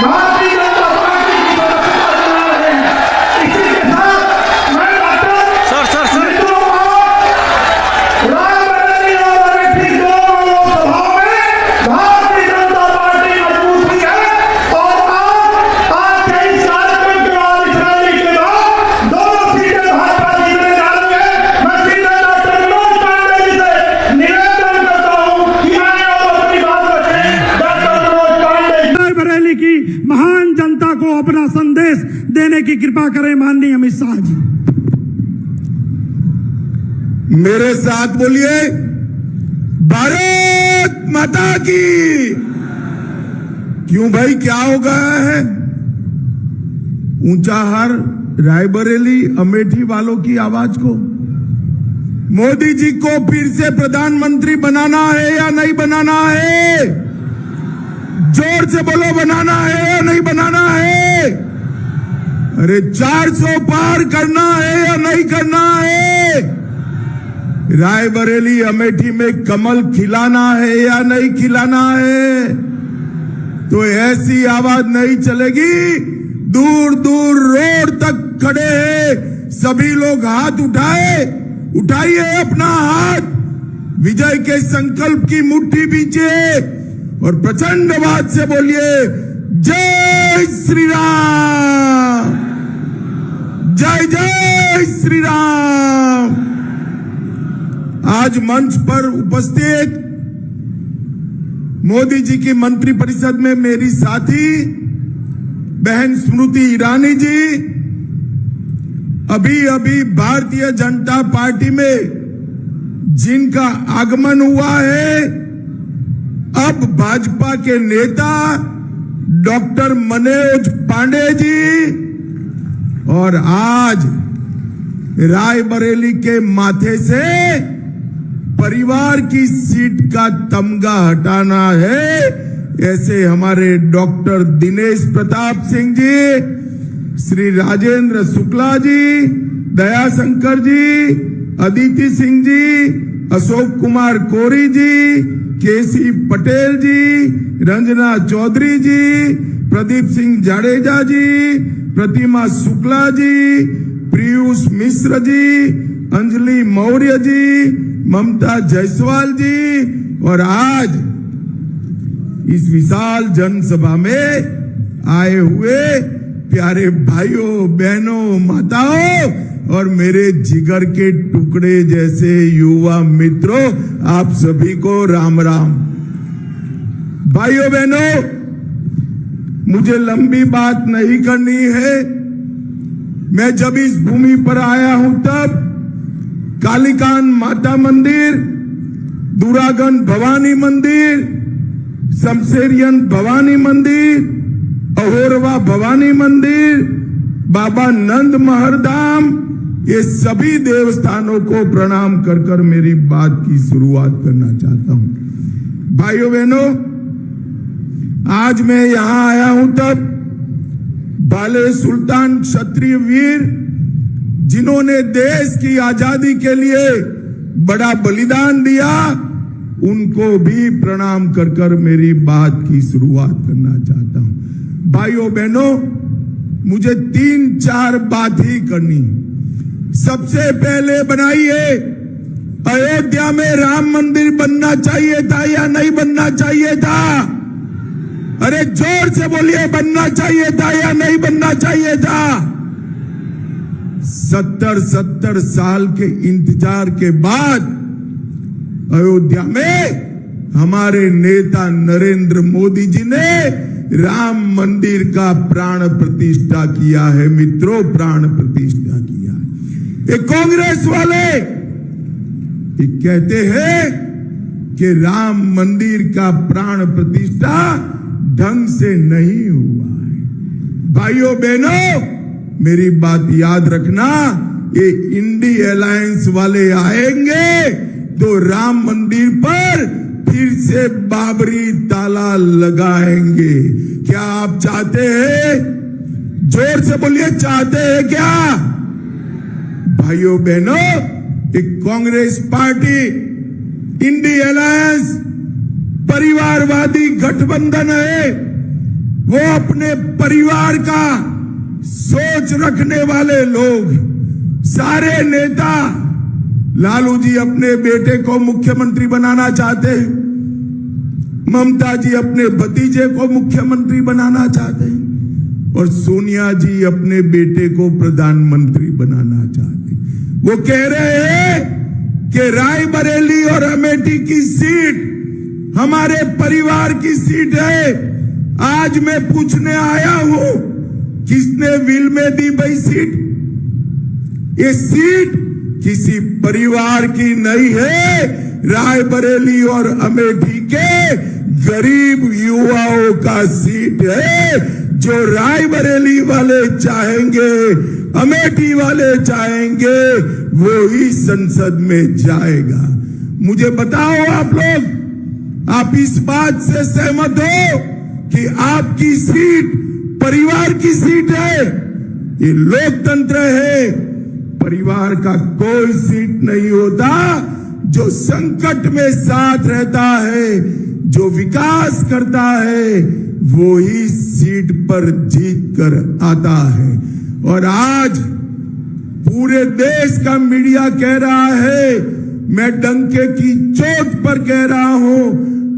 Bharatiya Janata party की सदस्यता दिला रहे हैं। इसी के साथ मैं डॉक्टर मित्रों को रायबरेली और अमेठी दोनों लोकसभाओं में भारतीय जनता पार्टी मजबूत हुई है और आज के इस कार्यक्रम के बाद इस रैली के बाद दोनों सीटें भाजपा जीतने जा रही है। मैं सीधे डॉक्टर मनोज पांडे जी से निवेदन करता हूं कि आए और अपनी बात रखें। डॉक्टर मनोज पांडे रायबरेली की महान जनता को अपना संदेश देने की कृपा करें माननीय अमित शाह जी। मेरे साथ बोलिए, भारत माता की। क्यों भाई, क्या हो गया है? ऊंचाहार रायबरेली अमेठी वालों की आवाज को, मोदी जी को फिर से प्रधानमंत्री बनाना है या नहीं बनाना है? जोर से बोलो, बनाना है या नहीं बनाना है? अरे 400 पार करना है या नहीं करना है? रायबरेली अमेठी में कमल खिलाना है या नहीं खिलाना है? तो ऐसी आवाज नहीं चलेगी। दूर दूर रोड तक खड़े हैं सभी लोग, हाथ उठाइए अपना हाथ, विजय के संकल्प की मुट्ठी बीचे और प्रचंड आवाज से बोलिए, जय श्री राम, जय जय श्री राम। आज मंच पर उपस्थित मोदी जी की मंत्रिपरिषद में मेरी साथी बहन स्मृति ईरानी जी अभी भारतीय जनता पार्टी में जिनका आगमन हुआ है, अब भाजपा के नेता डॉक्टर मनोज पांडे जी, और आज रायबरेली के माथे से परिवार की सीट का तमगा हटाना है, ऐसे हमारे डॉक्टर दिनेश प्रताप सिंह जी, श्री राजेंद्र शुक्ला जी, दयाशंकर जी, अदिति सिंह जी, अशोक कुमार कोरी जी, केसी पटेल जी, रंजना चौधरी जी, प्रदीप सिंह जाडेजा जी, प्रतिमा शुक्ला जी, पीयूष मिश्र जी, अंजलि मौर्य जी, ममता जायसवाल जी, और आज इस विशाल जनसभा में आए हुए प्यारे भाइयों बहनों माताओं और मेरे जिगर के टुकड़े जैसे युवा मित्रों, आप सभी को राम राम। भाइयों बहनों, मुझे लंबी बात नहीं करनी है। मैं जब इस भूमि पर आया हूं तब कालिकान माता मंदिर, दुरागन भवानी मंदिर, शमशेरियन भवानी मंदिर, अहोरवा भवानी मंदिर, बाबा नंद महरधाम, ये सभी देवस्थानों को प्रणाम कर कर मेरी बात की शुरुआत करना चाहता हूं। भाइयों बहनों, आज मैं यहां आया हूं तब भाले सुल्तान क्षत्रिय वीर जिन्होंने देश की आजादी के लिए बड़ा बलिदान दिया, उनको भी प्रणाम कर कर मेरी बात की शुरुआत करना चाहता हूं। भाइयों बहनों, मुझे 3-4 बात ही करनी। सबसे पहले बनाइए, अयोध्या में राम मंदिर बनना चाहिए था या नहीं बनना चाहिए था? अरे जोर से बोलिए, बनना चाहिए था या नहीं बनना चाहिए था? 70 साल के इंतजार के बाद अयोध्या में हमारे नेता नरेंद्र मोदी जी ने राम मंदिर का प्राण प्रतिष्ठा किया है। मित्रों, प्राण प्रतिष्ठा किया है। ये कांग्रेस वाले ये कहते हैं कि राम मंदिर का प्राण प्रतिष्ठा ढंग से नहीं हुआ है। भाइयों बहनों, मेरी बात याद रखना, ये इंडी अलायंस वाले आएंगे तो राम मंदिर पर फिर से बाबरी ताला लगाएंगे। क्या आप चाहते हैं? जोर से बोलिए, चाहते हैं क्या? भाइयों बहनों, एक कांग्रेस पार्टी, इंडी अलायंस परिवारवादी गठबंधन है, वो अपने परिवार का सोच रखने वाले लोग, सारे नेता लालू जी अपने बेटे को मुख्यमंत्री बनाना चाहते हैं, ममता जी अपने भतीजे को मुख्यमंत्री बनाना चाहते हैं और सोनिया जी अपने बेटे को प्रधानमंत्री बनाना चाहते हैं। वो कह रहे हैं कि रायबरेली और अमेठी की सीट हमारे परिवार की सीट है। आज मैं पूछने आया हूं, किसने विल में दी भाई सीट? ये सीट किसी परिवार की नहीं है, रायबरेली और अमेठी के गरीब युवाओं का सीट है। जो रायबरेली वाले चाहेंगे, अमेठी वाले चाहेंगे, वो ही संसद में जाएगा। मुझे बताओ आप लोग, आप इस बात से सहमत हो कि आपकी सीट परिवार की सीट है? ये लोकतंत्र है। परिवार का कोई सीट नहीं होता। जो संकट में साथ रहता है, जो विकास करता है, वो ही सीट पर जीत कर आता है। और आज पूरे देश का मीडिया कह रहा है, मैं डंके की चोट पर कह रहा हूं,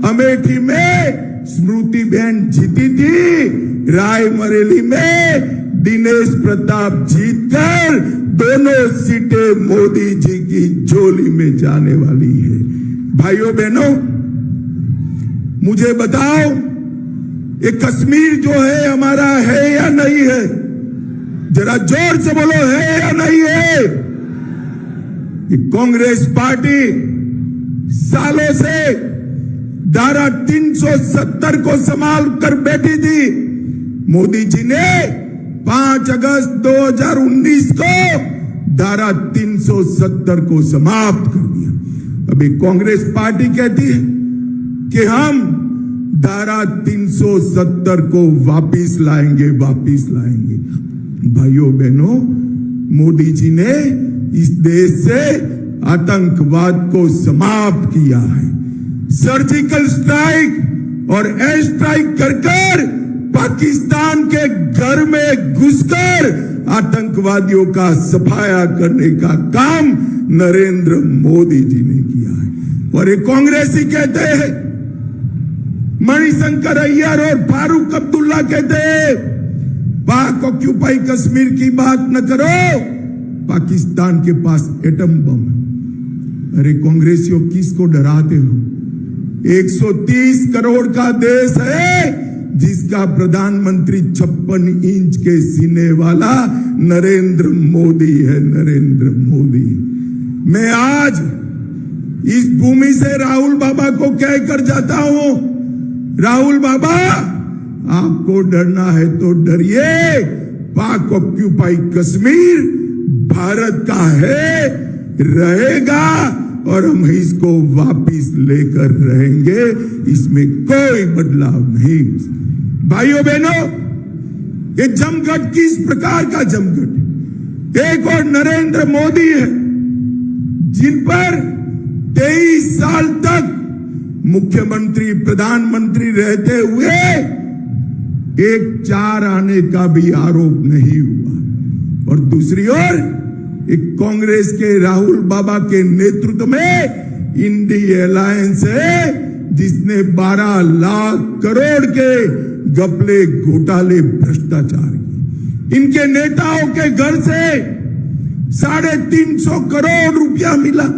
अमेठी में स्मृति बहन जीती थी, रायबरेली में दिनेश प्रताप जीतकर दोनों सीटें मोदी जी की झोली में जाने वाली है। भाइयों बहनों, मुझे बताओ, ये कश्मीर जो है हमारा है या नहीं है? जरा जोर से बोलो, है या नहीं है? ये कांग्रेस पार्टी सालों से धारा 370 को संभाल कर बैठी थी। मोदी जी ने 5 अगस्त 2019 को धारा 370 को समाप्त कर दिया। अभी कांग्रेस पार्टी कहती है कि हम धारा 370 को वापिस लाएंगे। भाइयों बहनों, मोदी जी ने इस देश से आतंकवाद को समाप्त किया है। सर्जिकल स्ट्राइक और एयर स्ट्राइक कर पाकिस्तान के घर में घुसकर आतंकवादियों का सफाया करने का काम नरेंद्र मोदी जी ने किया है। और ये कांग्रेसी कहते हैं, मणिशंकर अय्यर और फारूक अब्दुल्ला कहते हैं, पाक ऑक्यूपाई कश्मीर की बात न करो, पाकिस्तान के पास एटम बम है। अरे कांग्रेसियों, किसको डराते हो? 130 करोड़ का देश है, जिसका प्रधानमंत्री 56 इंच के सीने वाला नरेंद्र मोदी है। नरेंद्र मोदी। मैं आज इस भूमि से राहुल बाबा को कहकर जाता हूं, राहुल बाबा, आपको डरना है तो डरिए। पाक ऑक्यूपाई कश्मीर भारत का है, रहेगा और हम इसको वापिस लेकर रहेंगे। इसमें कोई बदलाव नहीं। भाइयों बहनों, ये जमघट किस प्रकार का जमघट? एक और नरेंद्र मोदी है, जिन पर 23 साल तक मुख्यमंत्री प्रधानमंत्री रहते हुए एक चार आने का भी आरोप नहीं हुआ। और दूसरी ओर एक कांग्रेस के राहुल बाबा के नेतृत्व में इंडी अलायंस है, जिसने 12 लाख करोड़ के घपले, घोटाले, भ्रष्टाचार किए। इनके नेताओं के घर से 350 करोड़ रुपया मिला।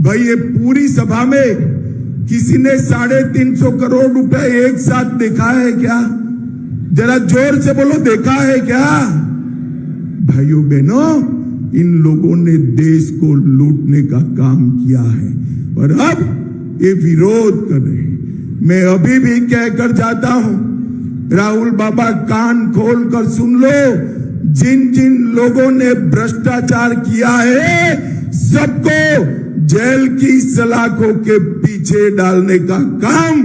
भाई, ये पूरी सभा में किसी ने 350 करोड़ रुपए एक साथ देखा है क्या? जरा जोर से बोलो, देखा है क्या? भाइयों बहनों, इन लोगों ने देश को लूटने का काम किया है और अब ये विरोध कर रहे हैं। मैं अभी भी कहकर जाता हूं, राहुल बाबा, कान खोल कर सुन लो। जिन जिन लोगों ने भ्रष्टाचार किया है, सबको जेल की सलाखों के पीछे डालने का काम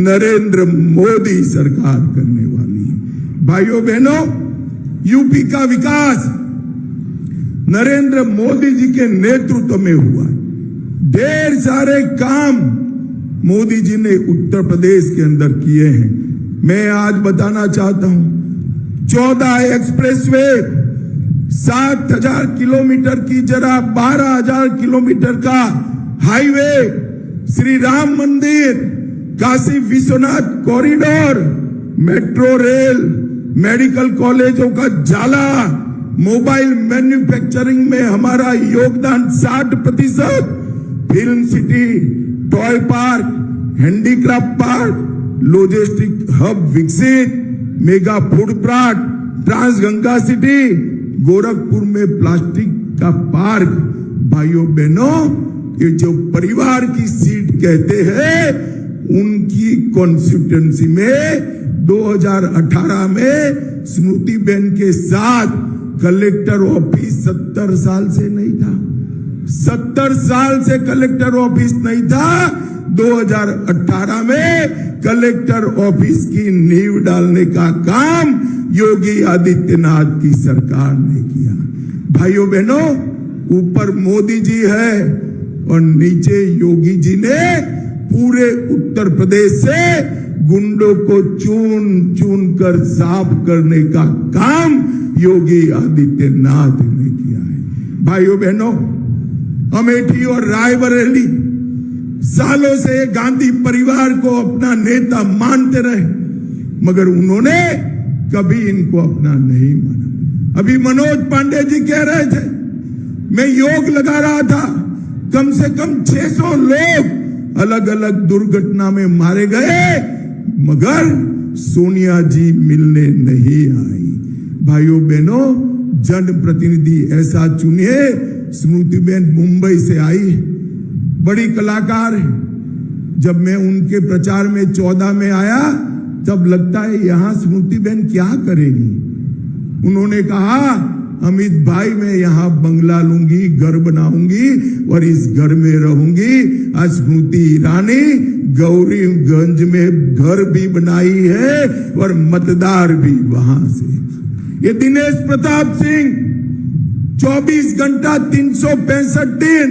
नरेंद्र मोदी सरकार करने वाली है। भाइयों बहनों, यूपी का विकास नरेंद्र मोदी जी के नेतृत्व में हुआ है। ढेर सारे काम मोदी जी ने उत्तर प्रदेश के अंदर किए हैं। मैं आज बताना चाहता हूं 14 एक्सप्रेसवे 7,000 किलोमीटर की जगह 12,000 किलोमीटर का highway, Shri Ram Mandir, Kashi Vishwanath corridor, metro rail, medical कॉलेजों का जाला, मोबाइल मैन्युफैक्चरिंग में हमारा योगदान 60%, film city, toy park, handicraft park, logistic hub विकसित, mega food park, trans Ganga city, Gorakhpur में प्लास्टिक का पार्क। भाइयों बहनों, ये जो परिवार की सीट कहते हैं, उनकी कॉन्स्टिट्यूएंसी में 2018 में स्मृति बेन के साथ कलेक्टर ऑफिस 70 साल से नहीं था, 70 साल से कलेक्टर ऑफिस नहीं था। 2018 में कलेक्टर ऑफिस की नींव डालने का काम योगी आदित्यनाथ की सरकार ने किया। भाइयों बहनों, ऊपर मोदी जी है और नीचे योगी जी ने पूरे उत्तर प्रदेश से गुंडों को चुन चुन कर साफ करने का काम योगी आदित्यनाथ ने किया है। भाइयों बहनों, अमेठी और रायबरेली सालों से गांधी परिवार को अपना नेता मानते रहे, मगर उन्होंने कभी इनको अपना नहीं माना। अभी मनोज पांडे जी कह रहे थे, मैं योग लगा रहा था, कम से कम 600 लोग अलग अलग दुर्घटना में मारे गए, मगर सोनिया जी मिलने नहीं आई। भाइयों बहनों, जनप्रतिनिधि ऐसा चुनिए। स्मृति बेन मुंबई से आई, बड़ी कलाकार है। जब मैं उनके प्रचार में 14 में आया, तब लगता है यहां स्मृति बेन क्या करेगी। उन्होंने कहा, अमित भाई मैं यहां बंगला लूंगी, घर बनाऊंगी और इस घर में रहूंगी। आज स्मृति ईरानी गौरीगंज में घर भी बनाई है और मतदार भी वहां से। ये दिनेश प्रताप सिंह 24 घंटा 365 दिन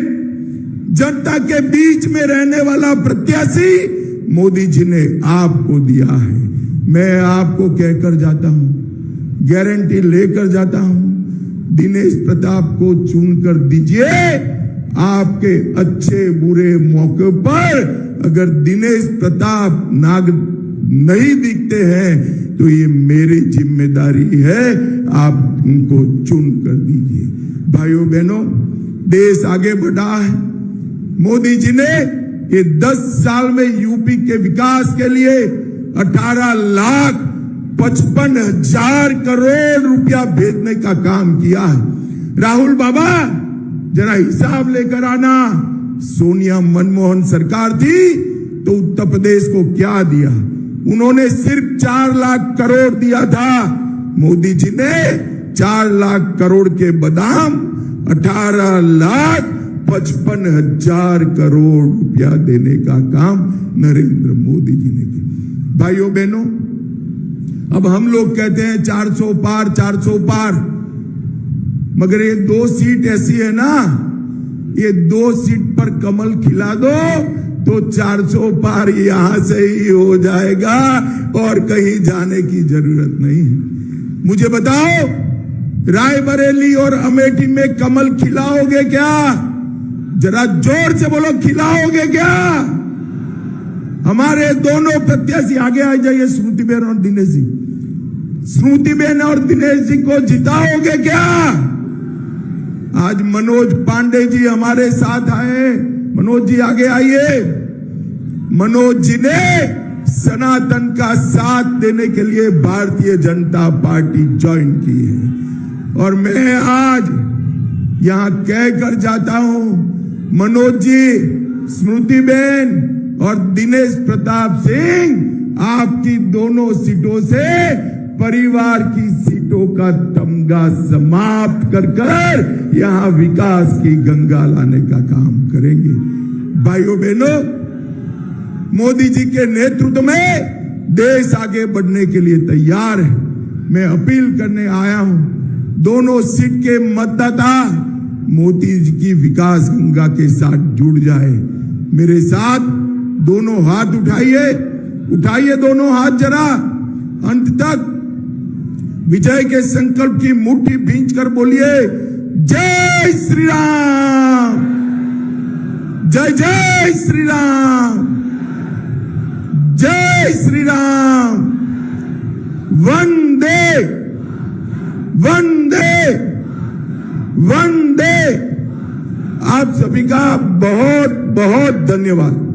जनता के बीच में रहने वाला प्रत्याशी मोदी जी ने आपको दिया है। मैं आपको कहकर जाता हूं, गारंटी लेकर जाता हूं, दिनेश प्रताप को चुनकर दीजिए। आपके अच्छे बुरे मौके पर अगर दिनेश प्रताप नाग नहीं दिखते हैं तो ये मेरी जिम्मेदारी है, आप उनको चुन कर दीजिए। भाइयों बहनों, देश आगे बढ़ा है। मोदी जी ने ये 10 साल में यूपी के विकास के लिए 18,55,000 करोड़ रुपया भेजने का काम किया है। राहुल बाबा, जरा हिसाब लेकर आना। सोनिया मनमोहन सरकार थी तो उत्तर प्रदेश को क्या दिया? उन्होंने सिर्फ 4 लाख करोड़ दिया था। मोदी जी ने 4 लाख करोड़ के बदाम 18,55,000 करोड़ रुपया देने का काम नरेंद्र मोदी जी ने किया। भाइयों बहनों, अब हम लोग कहते हैं 400 पार, 400 पार, मगर ये 2 सीट ऐसी है ना, ये 2 सीट पर कमल खिला दो तो 400 पार यहां से ही हो जाएगा और कहीं जाने की जरूरत नहीं है। मुझे बताओ, रायबरेली और अमेठी में कमल खिलाओगे क्या? जरा जोर से बोलो, खिलाओगे क्या? हमारे दोनों प्रत्याशी आगे आ जाइए, स्मृति बेन और दिनेश जी। स्मृति बेन और दिनेश जी को जिताओगे क्या? आज मनोज पांडे जी हमारे साथ आए। मनोज जी आगे आइए। मनोज जी ने सनातन का साथ देने के लिए भारतीय जनता पार्टी ज्वाइन की है और मैं आज यहां कहकर जाता हूं, मनोज जी, स्मृति बेन और दिनेश प्रताप सिंह, आपकी दोनों सीटों से परिवार की सीटों का तमगा समाप्त कर यहां विकास की गंगा लाने का काम करेंगे। भाइयों बहनों, मोदी जी के नेतृत्व में देश आगे बढ़ने के लिए तैयार है। मैं अपील करने आया हूं, दोनों सीट के मतदाता मोदी जी की विकास गंगा के साथ जुड़ जाए। मेरे साथ दोनों हाथ उठाइए, उठाइए दोनों हाथ जरा। अंत तक विजय के संकल्प की मुट्ठी भींचकर बोलिए जय श्री राम, जय जय श्री राम, जय श्री राम, वंदे वंदे वंदे। आप सभी का बहुत बहुत धन्यवाद।